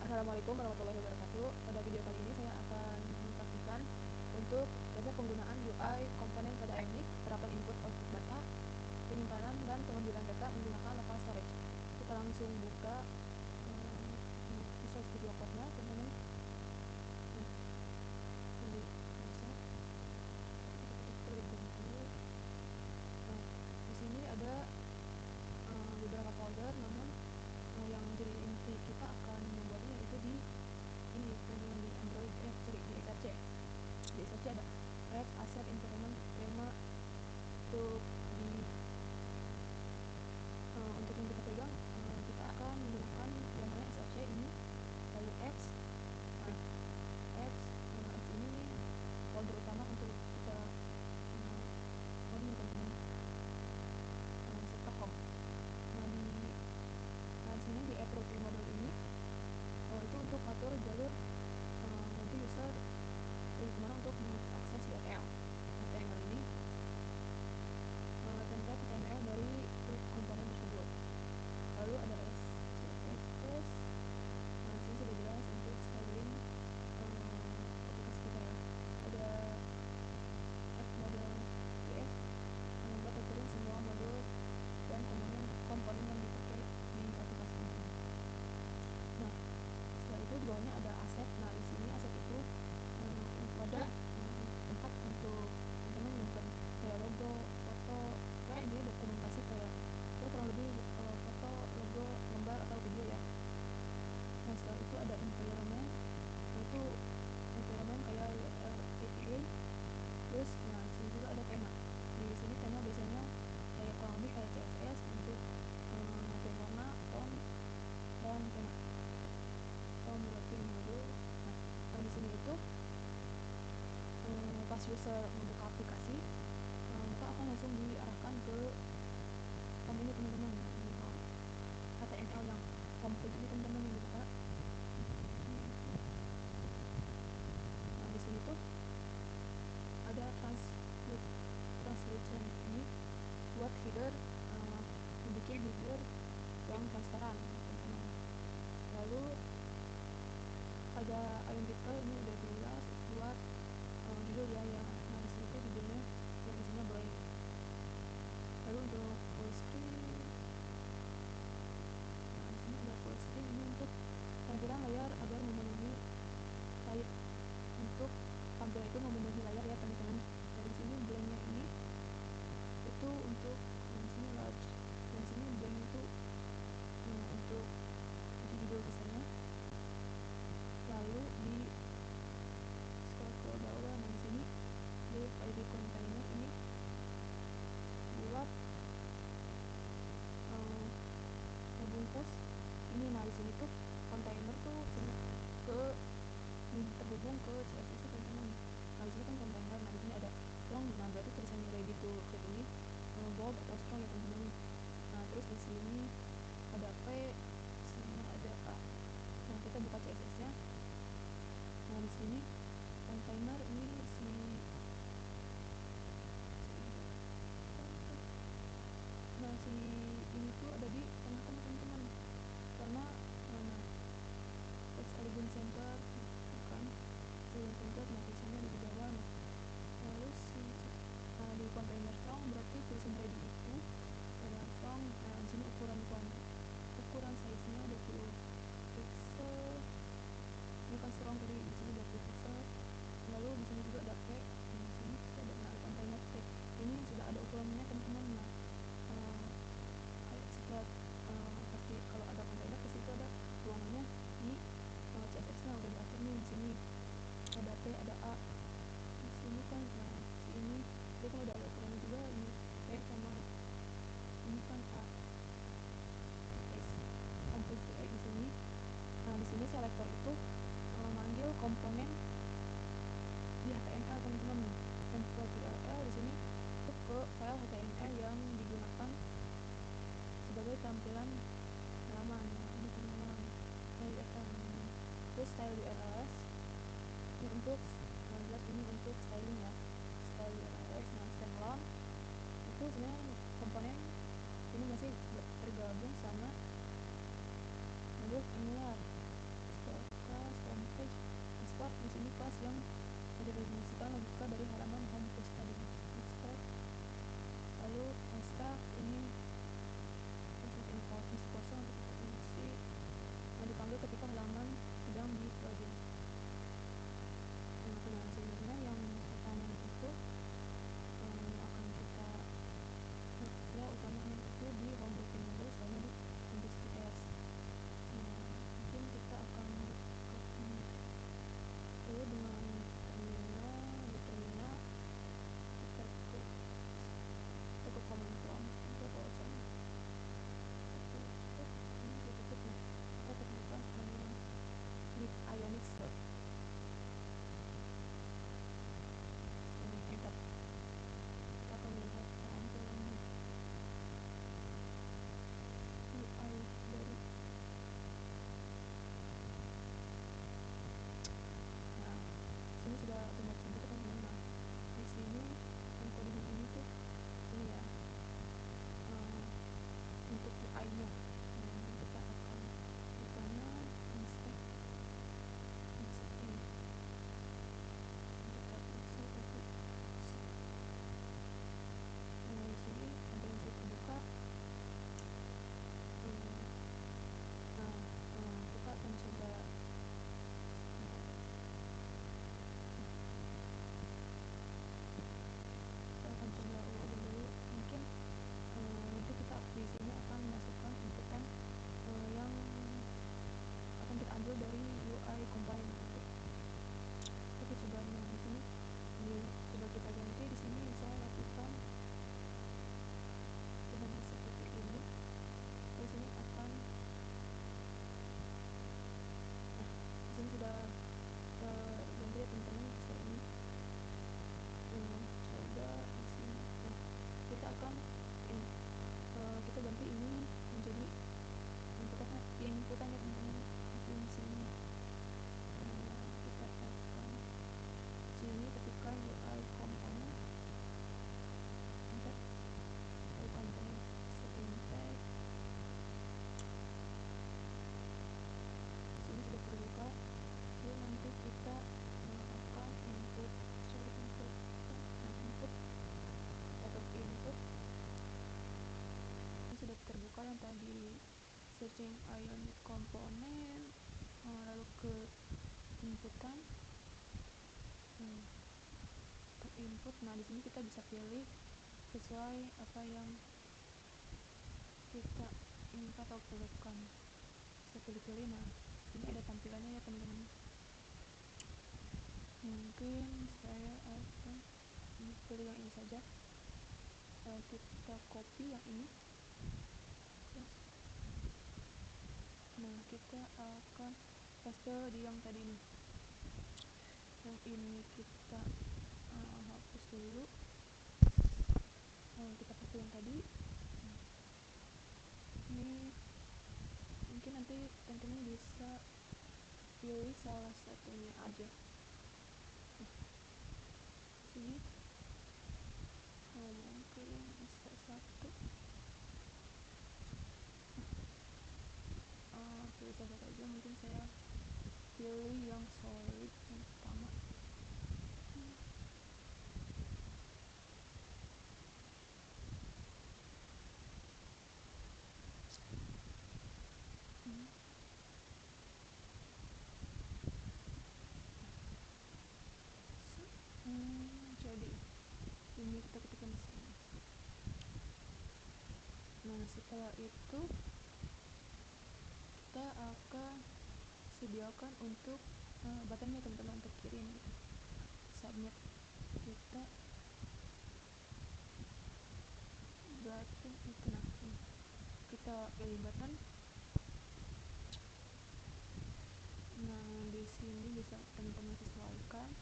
Assalamualaikum warahmatullahi wabarakatuh. Pada video kali ini saya akan mempraktikkan untuk dasar penggunaan UI komponen pada Ionic, penerapan input-output data, penyimpanan dan pengambilan data menggunakan local storage. Kita langsung buka Visual Studio Code-nya, teman-teman. Jadi masuk, kita klik dulu. Nah, di sini ada beberapa folder, namun yang jadi inti kita akan membuatnya yaitu di ini teman-teman, di Android, di XRC. Di XRC ada Rev Asset Environment Llama untuk untuk yang kita pegang, kita akan menggunakan yang namanya XRC ini, lalu X. Nah, X ini folder utama untuk kita teman-teman set.com. Nah, di sini di approach model ini itu untuk atur jalur nanti user kemana untuk mengakses URL. HTML ini template HTML dari komponen tersebut. Lalu ada CSS. Nah, di sini sudah jelas untuk styling aplikasi kita ya. Ada add model JS buat aturin semua modul dan komponen yang dipakai di aplikasi ini. Nah, setelah itu di bawahnya ada aset. Nah, di sini aset itu wadah tempat untuk teman-teman menyimpan kayak logo, foto, kayak ini dokumentasi kayak kurang lebih foto, logo, gambar atau video ya. Nah, setelah itu ada environment. Nah, itu environment kayak APA. Terus, nah di sini juga ada tema. Di sini tema biasanya kayak kurang lebih kayak CSS untuk ngatur warna, font, dan tema. Buat kirim modul. Nah, di sini itu pas user membuka aplikasi, maka akan langsung diarahkan ke ini teman-teman, HTML yang komplit ini teman-teman yang dibuka. Nah, di sini tuh ada translation ini buat header, membuat header yang transparan teman-teman. Lalu ada identical ini udah jelas buat judul ya. Nah, di sini tuh judulnya yang isinya blank. Lalu untuk full screen, nah di sini ada full screen ini untuk tampilan layar agar memenuhi type, untuk tampilan itu memenuhi layar ya teman-teman. Dari sini blanknya ini itu untuk yang sini large, yang sini blanknya itu untuk judul tulisannya. Lalu di scroll ke bawah, nah di sini di ID container ini buat ngebungkus ini. Nah, di sini tuh kontainer tuh terhubung ke CSS nya teman-teman. Nah, di sini kan kontainer. Nah, di sini ada strong. Nah, berarti tulisannya ready to create ini bold atau strong ya teman-teman. Nah, terus di sini ada P, di sini ada A. Nah, kita buka CSS nya. Nah, di sini kontainer ini nah si ini tuh ada di tengah-tengah teman-teman, karena mana text elegant center bukan elegant center, nah tulisannya ada di bawah. Lalu di container strong berarti tulisan ready itu ada strong. Nah, di sini ukuran size nya 20 pixel, ini kan strong tadi, di sini 20 pixel. Lalu di sini juga ada P, di sini ada container P, ini sudah ada ukurannya teman-teman. Nah, setelah pasti kalau ada kontainer pasti itu ada ruangannya di CSS nya udah diatur nih. Di sini ada P, ada A, di sini kan si ini dia kan udah ada ukurannya juga, ini P sama ini kan A. Komplit di sini. Nah, di sini selector itu manggil komponen di HTML teman-teman. Template URL di sini ke file HTML yang digunakan sebagai tampilan halaman. Nah, ini teman-teman, URL. Terus style URLs ini untuk jelas ini untuk styling ya, style URLs. Nah, standalone itu sebenarnya komponen ini masih tergabung sama modul Angular. yang didefinisikan logika dari halaman homepage tadi. Expect, lalu staff ini proses info misi kosong untuk kita isi dipanggil ketika halaman sedang di loading. Nah, sebenarnya yang pertama itu akan kita ya utamanya itu di home booking dulu sama di investigate. Mungkin kita akan buka ini dulu dengan terminal. Di terminal kita ke command prompt ke browser tutup ini ditutup. Nah, kita temukan di Ionic Store. Enter. Kita akan melihat tampilan UI dari sini sudah otomatis kita teman-teman. Nah, di sini codingan ini tuh ini ya untuk UI-nya. Kita akan bukanya inspect ini kita periksa tapi di sini ada yang saya terbuka. Kita akan coba ulang dulu. Mungkin nanti kita di sini akan masukkan inputan yang akan kita ambil dari UI komponen. Oke, coba di sini coba kita ganti. Di sini saya lakukan dengan seperti ini. Di sini akan di sini sudah ganti ya teman-teman seperti ini. Coba di sini. Nah, kita akan kita ganti ini menjadi inputannya teman-teman di sini. Kita akan sini ketikkan UI komponen, enter UI komponen impact. Sini sudah terbuka. Lalu nanti kita akan input ini sudah terbuka yang tadi searching Ionic komponen, lalu ke inputan untuk input. Nah, di sini kita bisa pilih sesuai apa yang kita inginkan atau perlukan. Bisa pilih-pilih. Nah, ini ada tampilannya ya teman-teman. Mungkin saya akan pilih yang ini saja. Kita copy yang ini. Nah, kita akan paste di yang tadi ini. Yang ini kita hapus dulu. Kita paste yang tadi. Ini mungkin nanti teman-teman bisa pilih salah satunya aja. Sini mungkin bisa satu. Pilih salah satu aja. Mungkin saya pilih yang solid yang pertama. Jadi ini kita ketikkan di sini. Nah, setelah itu kita akan sediakan untuk buttonnya teman-teman untuk kirim gitu. Submit. Kita button itu, nah ini kita pilih button. Nah, di sini bisa teman-teman sesuaikan.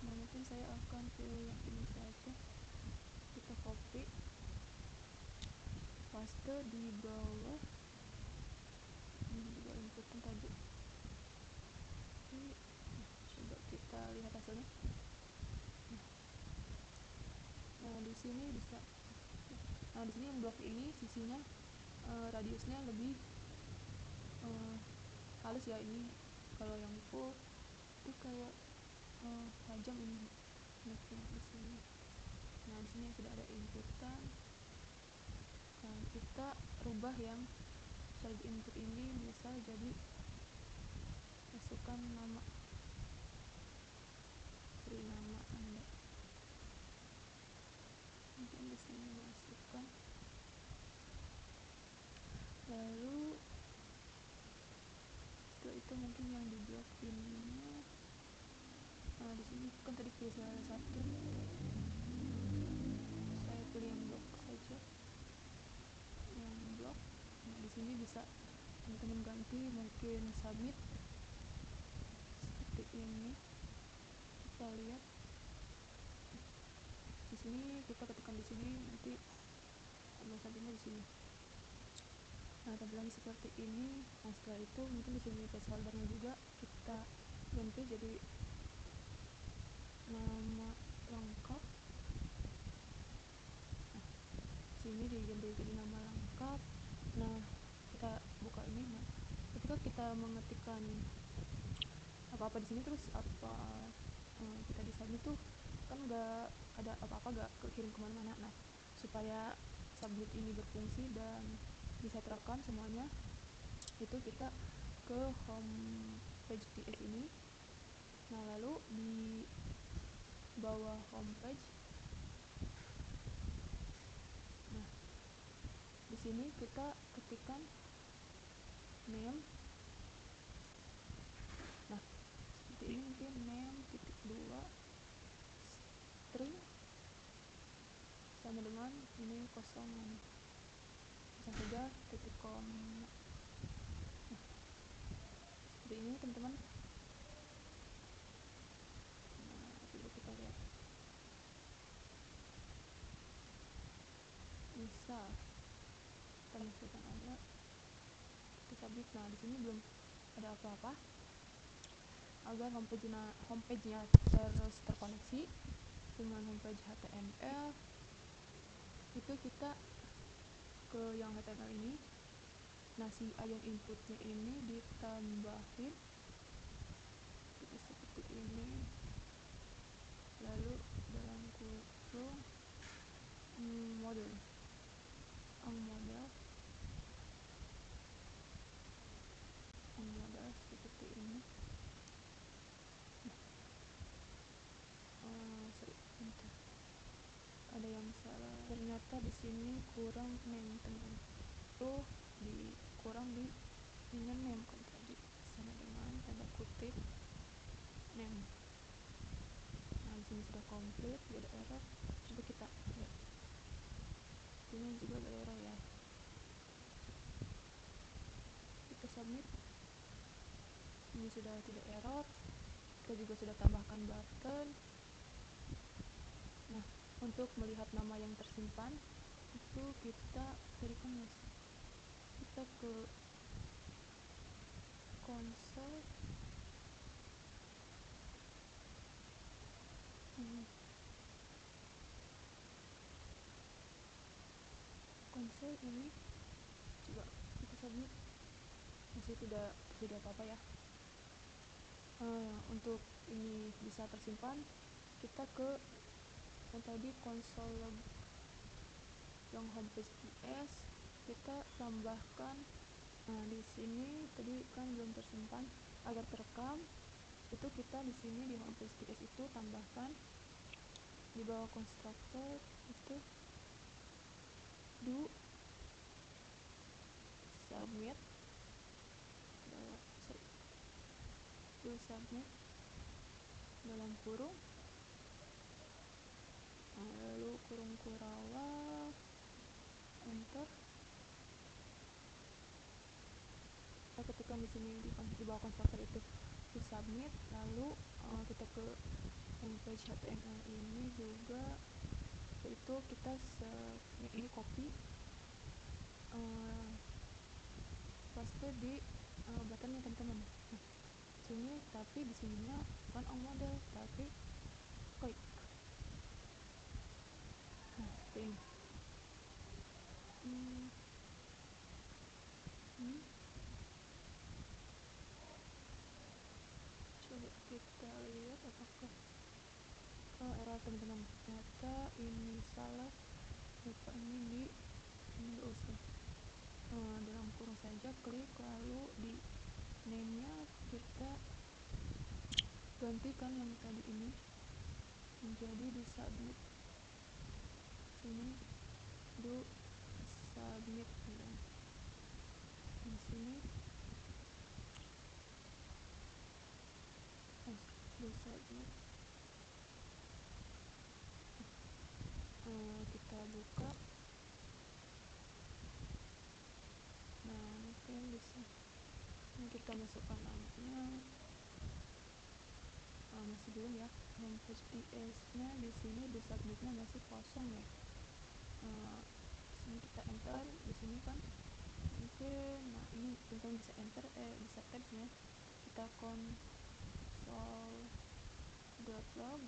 Mungkin saya akan pilih yang ini saja. Kita copy, paste di bawah inputan tadi. Coba kita lihat hasilnya. sini bisa. Nah di sini yang blok ini sisinya radiusnya lebih halus ya. Ini kalau yang full itu kayak tajam ini ngeprint di sini. Nah di sini sudah ada inputan. Nah kita rubah yang solid input ini, misal jadi masukkan nama, beri nama Anda. Mungkin di sini masukkan. Lalu setelah itu mungkin yang di blok ininya, nah di sini kan tadi pilih salah satu, saya pilih yang blok saja, yang blok. Nah di sini bisa teman-teman ganti, mungkin submit seperti ini. Kita lihat di sini, kita ketikkan di sini, nanti tulisannya di sini. Nah tampilannya seperti ini. Nah setelah itu mungkin di sini placeholdernya juga kita ganti jadi nama lengkap. Nah sini diganti jadi nama lengkap. Nah kita buka ini. Nah ketika kita mengetikkan apa-apa di sini, terus apa kita di submit tuh kan nggak ada apa-apa, nggak kekirim kemana-mana. Nah supaya submit ini berfungsi dan bisa terekam semuanya, itu kita ke home page TS ini. Nah lalu di bawah home page, nah di sini kita ketikkan name. Nah seperti ini, mungkin name titik 2 string sama dengan ini kosong saja titik koma. Nah seperti ini teman-teman. Nah coba kita lihat, misal kita masukkan aja, kita submit. Nah di sini belum ada apa-apa. Agar homepage-nya terus terkoneksi dengan homepage HTML, itu kita ke yang HTML ini. Nah si ion inputnya ini ditambahin jadi seperti ini, lalu dalam kurung model seperti ini. Sorry, bentar, ada yang salah. Ternyata di sini kurang name teman-teman. Tuh kurang di ininya name kan tadi sama dengan tanda kutip name. Nah di sini sudah komplit, tidak ada error. Coba kita lihat. Ini juga ada error ya. Kita submit. Ini sudah tidak error. Kita juga sudah tambahkan button. Nah untuk melihat nama yang tersimpan itu kita berikan kita ke konsol. Konsol ini coba kita submit, masih tidak terjadi apa-apa ya. Untuk ini bisa tersimpan, kita ke yang tadi konsol log yang homepage TS, kita tambahkan. Nah di sini tadi kan belum tersimpan, agar terekam itu kita di sini di homepage TS itu tambahkan di bawah konstruktor itu do submit dalam kurung, lalu kurung kurawal, enter. Kita ketikkan di sini di bawah konstruktor itu to submit, lalu kita ke homepage HTML ini juga, yaitu kita ini copy paste di buttonnya teman-teman. Nah sini, tapi di sininya bukan on model tapi klik. Nah Pin. Coba kita lihat apakah error teman-teman. Ternyata ini salah. Lupa ini nggak usah. Dalam kurung saja klik, lalu di name-nya kita gantikan yang tadi ini menjadi di submit. Sini do submit ya. Di sini do submit. Kita buka. Nah, mungkin bisa. Ini kita masukkan namanya. Masih belum ya. Yang HTTPS-nya di sini di submit-nya masih kosong ya. Sini kita enter, di sini kan mungkin, nah ini teman-teman bisa enter, bisa tab ya. Kita console.log,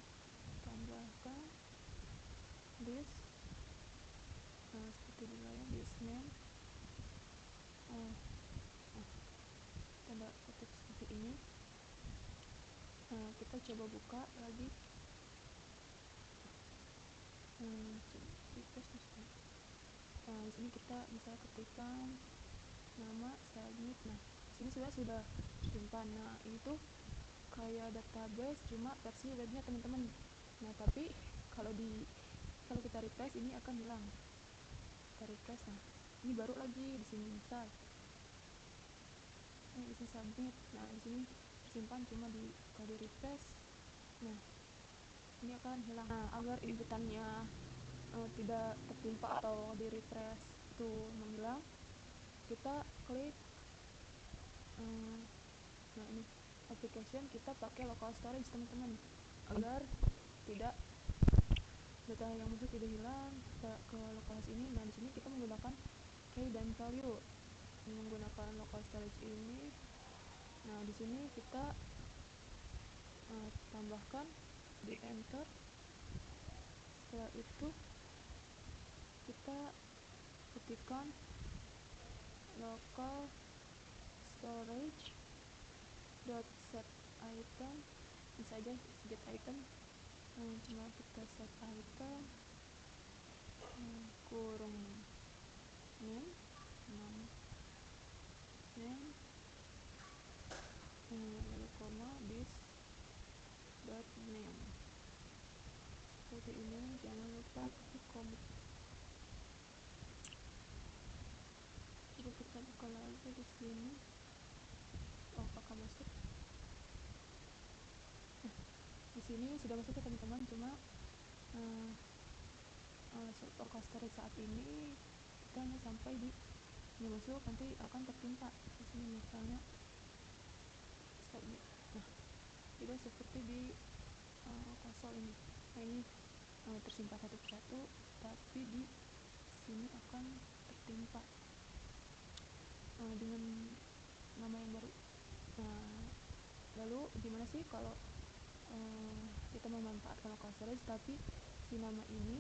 tambahkan this, seperti dulu ya, this name, tanda kutip seperti ini. Kita coba buka lagi. Di sini kita misalnya ketikkan nama submit. Nah, di sini sudah simpan. Nah, ini tuh kayak database cuma versi webnya teman-teman. Nah, tapi kalau kita refresh ini akan hilang. Kita refresh. Nah, ini baru lagi di sini misal. Ini di sini submit. Nah, di sini simpan cuma kalau di refresh. Nah, ini akan hilang. Nah, agar inputannya tidak tertimpa atau di refresh itu menghilang, kita klik nah ini application, kita pakai local storage teman-teman, agar tidak data yang masuk tidak hilang. Kita ke localhost ini. Nah, di sini kita menggunakan key dan value, menggunakan local storage ini. Nah, di sini kita tambahkan di enter. Setelah itu kita ketikkan local storage set item, bisa aja get item. Cuma kita set item kurung name lalu koma this dot name, seperti ini. Jangan lupa di commit. Coba kita buka lagi di sini. Apakah masuk? Di sini sudah masuk ya teman-teman, cuma local storage saat ini kita hanya sampai di ini masuk, nanti akan tertimpa di sini misalnya submit. Nah, tidak seperti di konsol ini. Nah, ini tersimpan satu persatu, tapi di sini akan tertimpa dengan nama yang baru. Nah, lalu gimana sih kalau kita memanfaatkan local storage tapi si nama ini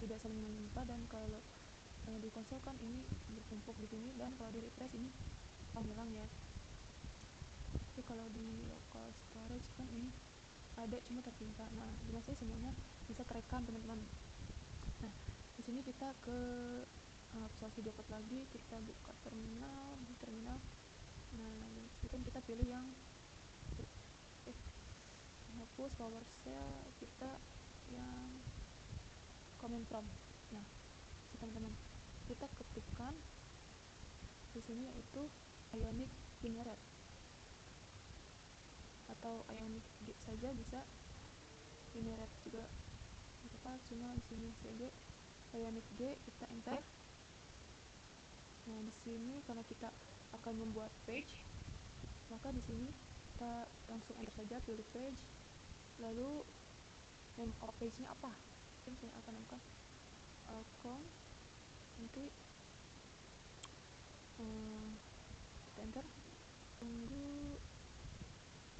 tidak saling menimpa, dan kalau di konsol kan ini bertumpuk di sini, dan kalau di refresh ini akan hilang ya. Tapi kalau di local storage kan ini ada cuma tertimpa. Nah, gimana sih semuanya bisa terekam teman-teman. Nah, di sini kita ke Visual Studio Code lagi, kita buka terminal. Nah, mungkin kita pilih yang hapus PowerShell, kita yang command prompt. Nah, teman-teman, kita ketikkan di sini yaitu Ionic Generate atau Ionic G saja bisa, generate juga apa, cuma di sini saja Ionic G. Kita enter. Nah, di sini karena kita akan membuat page, maka di sini kita langsung enter saja, pilih page, lalu name of page-nya apa. Mungkin saya akan namakan account, nanti kita enter. Tunggu.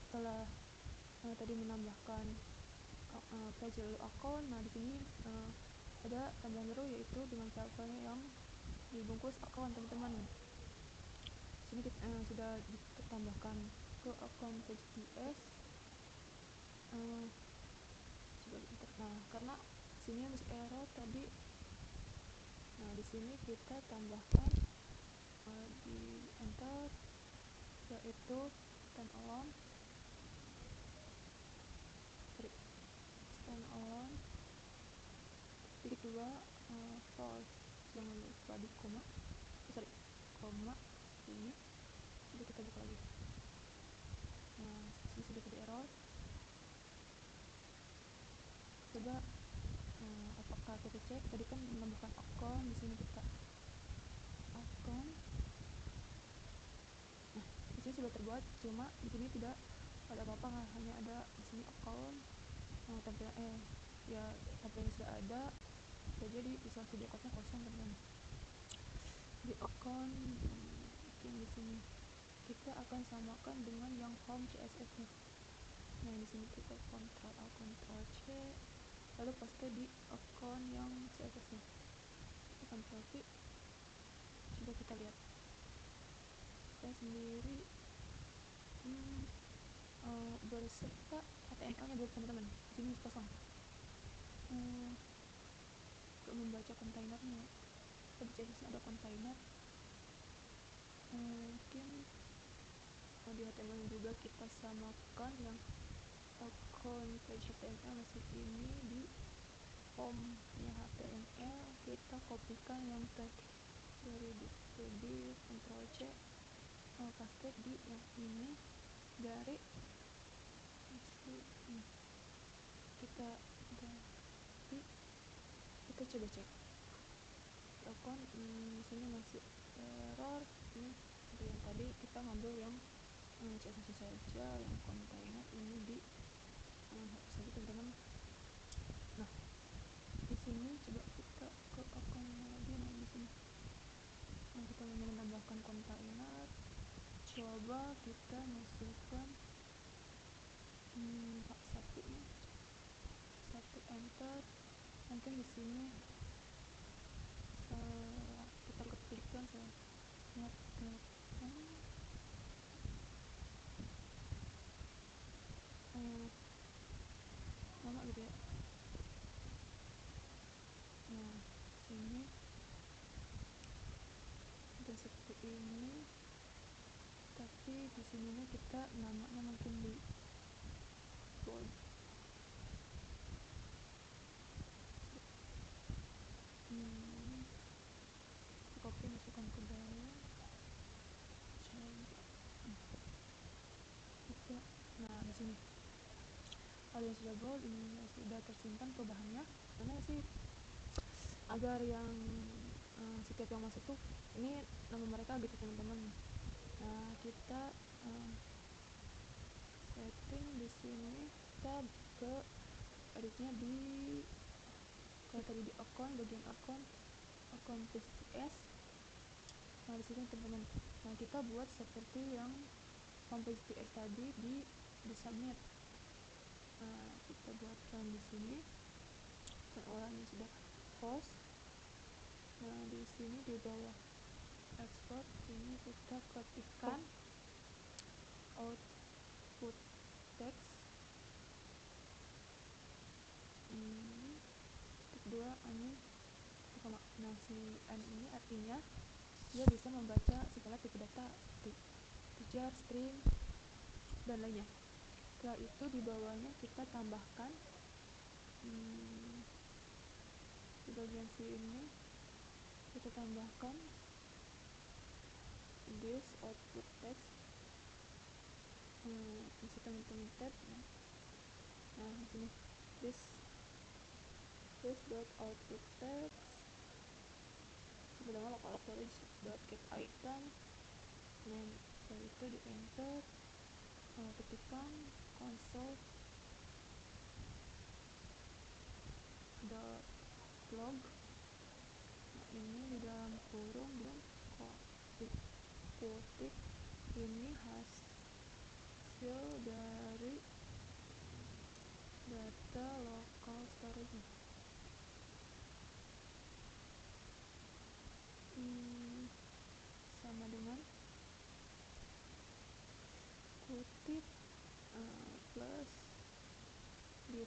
Setelah tadi menambahkan page lalu account, nah di sini ada tambahan baru yaitu dengan file-file yang dibungkus account teman-teman. Sini kita sudah ditambahkan ke account page.ts. Coba bentar. Nah, karena sini masih error tadi. Nah, di sini kita tambahkan di enter yaitu standalone titik 2 false, jangan lupa di koma ini. Jadi kita buka lagi. Nah, sini sudah tidak error. Coba apakah kita cek tadi kan menambahkan account, di sini kita account. Nah, di sini sudah terbuat, cuma di sini tidak ada apa-apa, hanya ada di sini account. Tampilan ya tampilannya sudah ada, jadi isolasi di accountnya kosong teman-teman. Di account yang di sini kita akan samakan dengan yang home CSS-nya. Nah, di sini kita Ctrl A Ctrl C, lalu paste di account yang CSS-nya. Kita Ctrl V. Coba kita lihat. Saya sendiri berserta HTML-nya belum teman-teman. Di sini masih kosong. Untuk membaca kontainernya, di CSS ada kontainer. Mungkin di HTML juga kita samakan yang account page HTML masih ini di home nya HTML, kita kopikan yang tadi dari di Ctrl C, paste di yang ini dari kita ganti. Kita coba cek account sini masih error. Ini yang tadi kita ngambil yang CSS saja, yang kontainer ini di hapus saja teman-teman. Nah, di sini coba kita ke account lagi. Nah, di sini kita menambahkan kontainer. Coba kita masukkan satu enter. Mungkin di sini kita ketikkan lama gitu ya. Nah, sini dan seperti ini, tapi di sininya kita namanya mungkin di bold. Copy, masukkan ke dalam. Nah, di sini kalau yang sudah bold, ini sudah tersimpan perubahannya. Karena sih agar yang setiap yang masuk tuh ini nama mereka gitu teman-teman. Nah, kita setting di sini, kita ke editnya di kalau tadi di account, bagian account page.ts. Nah, di sini teman-teman, nah kita buat seperti yang home page.ts tadi di submit. Nah, kita buatkan di sini orangnya sudah post. Nah, di sini di bawah export ini kita ketikkan output text kedua ini. Nah, si n ini artinya dia bisa membaca segala tipe data seperti integer, string, dan lainnya. Setelah itu di bawahnya kita tambahkan di bagian sini kita tambahkan this output text. Bisa teman-teman tab. Nah, di sini this dot output text sebenarnya local storage dot get item. Dan setelah itu di enter, ketikkan console dot log. Nah, ini di dalam kurung dan kutik ini hasil dari data local storage.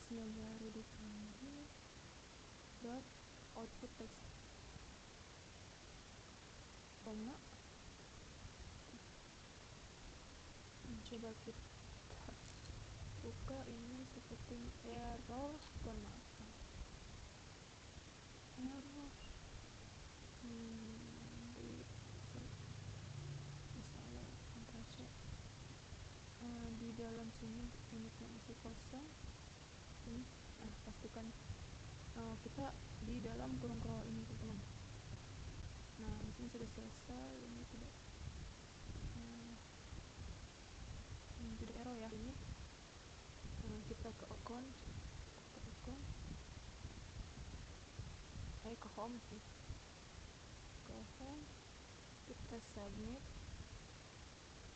teksnya baru dipanggil dot output text koma. Coba kita buka ini seperti error, bukan maaf, error di misalnya Ctrl C, di dalam sini unitnya masih kosong ini. Pastikan kita di dalam kurung kerol ini teman-teman. Nah di sini sudah selesai, ini tidak tidak error ya. Ini kita ke account, ke home sih, ke home, kita submit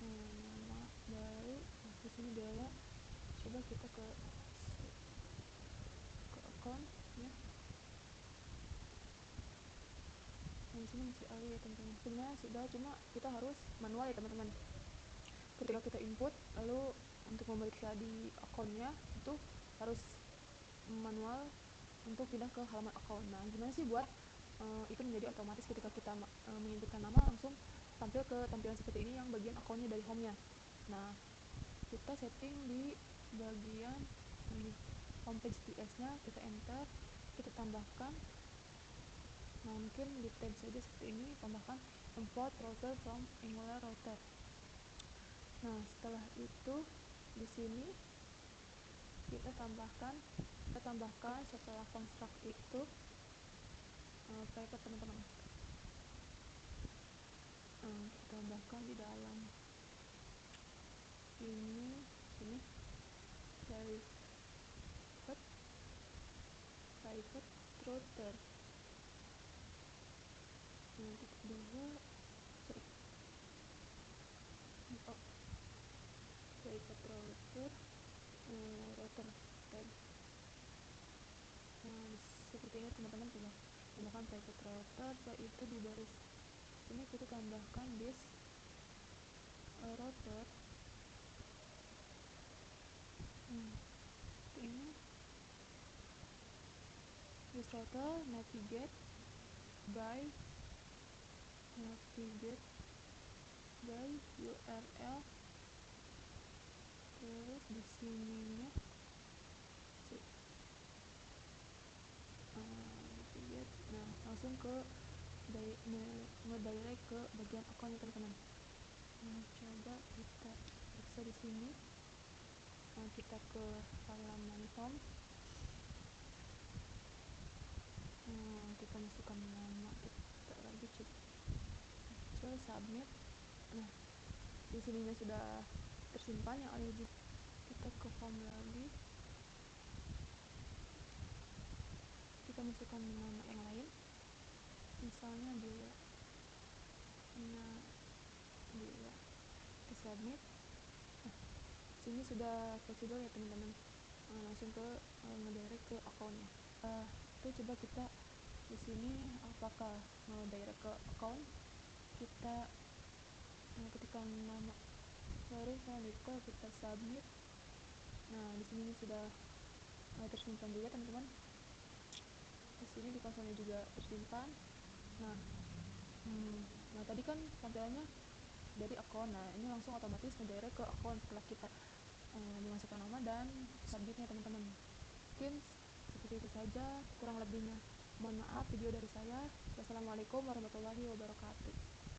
nama baru. Di sini Bella. Coba kita ke account ya. Di sini masih Ali ya teman-teman. Sebenarnya sudah, cuma kita harus manual ya teman-teman. Ketika kita input, lalu untuk memeriksa di akunnya itu harus manual untuk pindah ke halaman account. Nah gimana sih buat itu menjadi otomatis ketika kita menginputkan nama langsung tampil ke tampilan seperti ini yang bagian akunnya dari home-nya. Nah kita setting di bagian ini homepage PS-nya, kita enter, kita tambahkan. Nah mungkin di tab saja seperti ini, tambahkan import router from Angular router. Nah setelah itu di sini kita tambahkan setelah construct itu private teman-teman. Kita tambahkan di dalam sini private router. Private router router tab. Seperti ini teman-teman, coba tambahkan private router. Setelah itu di baris ini kita tambahkan this router. Ini this router navigate by URL. Terus di sininya navigate, nah langsung ke ngedirect ke bagian akunnya teman-teman. Coba kita periksa di sini. Kita ke halaman home, kita masukkan nama kita lagi, coba submit. Nah di sininya sudah tersimpan yang ada di. Kita ke home lagi, kita masukkan nama yang lain, misalnya Bila. Kita submit. Sini sudah fleksibel ya teman-teman, langsung ke ngedirect ke akunnya. Itu coba kita di sini apakah ngedirect ke akun. Kita ketikkan nama baru Nicole, kita submit. Nah di sini sudah tersimpan juga teman-teman. Di sini di konsolnya juga tersimpan. Nah tadi kan tampilannya dari akun. Nah ini langsung otomatis ngedirect ke akun setelah kita memasukkan nama dan submitnya teman-teman. Mungkin seperti itu saja, kurang lebihnya mohon maaf video dari saya. Wassalamualaikum warahmatullahi wabarakatuh.